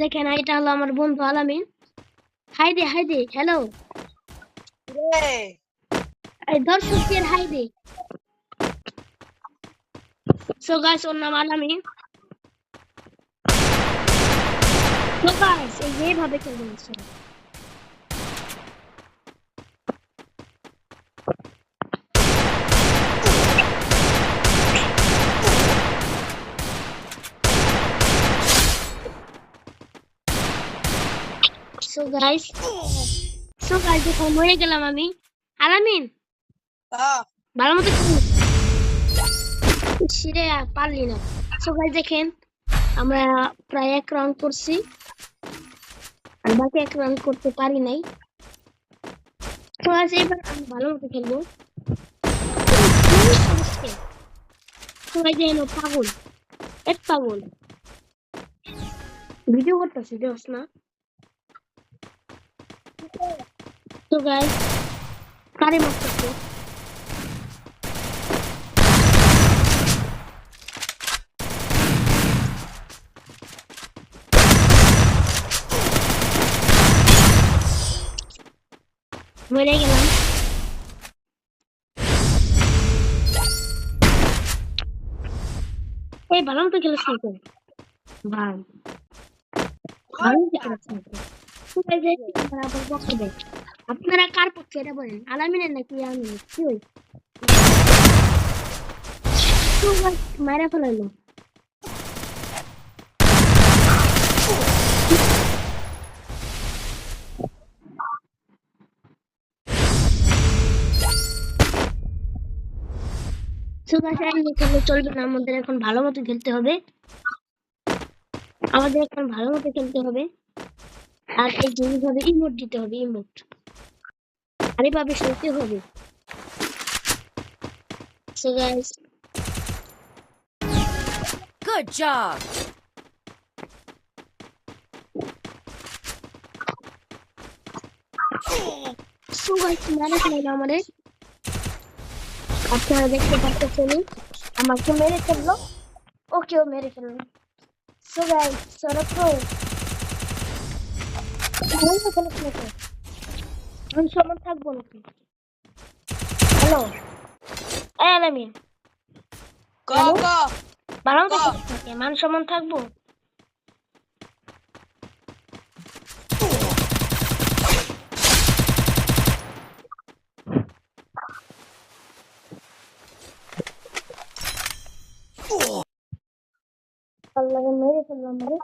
দেখেন এটা হলো আমার বন্ধু আলামিন। হাই দে হ্যালো। এই দর্শকদের হাই দে। সো গাইস ওর নাম আলামিন। সো গাইস এই যে এইভাবে খেলবেন আসলে। সো গাইস দেখো মরে গেলাম আমি। আলামিন ভালো মতো খেলুন। সিরে পারলি না। সো গাইস দেখেন আমরা প্রায় 1 রাউন্ড করছি আর বাকি 1 রাউন্ড করতে পারি নাই। তো আজ এবার আমি ভালো মতো খেলবো। সবাই যেন পাগল এক পাগল ভিডিও করতেছি দোস না। তো গাইস কারে মারতেছে মরে গেলাম। এই ভালো মতো খেলিস না তো ভাই ভালো মতো খেলিস না তো। তো গাইস আমরা আবার বকবে আপনারা কার পক্ষে এটা বলেন আলামিনের নাকি আমি কি হই। তো গাইস মারা ফেলাইলো। তো গাইস এমনি খেললে চলবে না, আমাদের এখন ভালো মতো খেলতে হবে। আমাদের এখন ভালো মতো খেলতে হবে আর এই জিনিসভাবে ইমোট দিতে হবে ইমোট আর এভাবে খেলতে হবে। So guys, Good job. মারা ফেললো আমাদের। আপনারা দেখতে পাচ্ছেন আমাকে মেরে ফেললো, ওকেও মেরে ফেললো। So guys, সরো আমি সমান থাকবো নাকি? হ্যালো আলামিন ভালো মতো থাকে মান সমান থাকবো। আল্লাহ মেরে ফেললো আমাদের।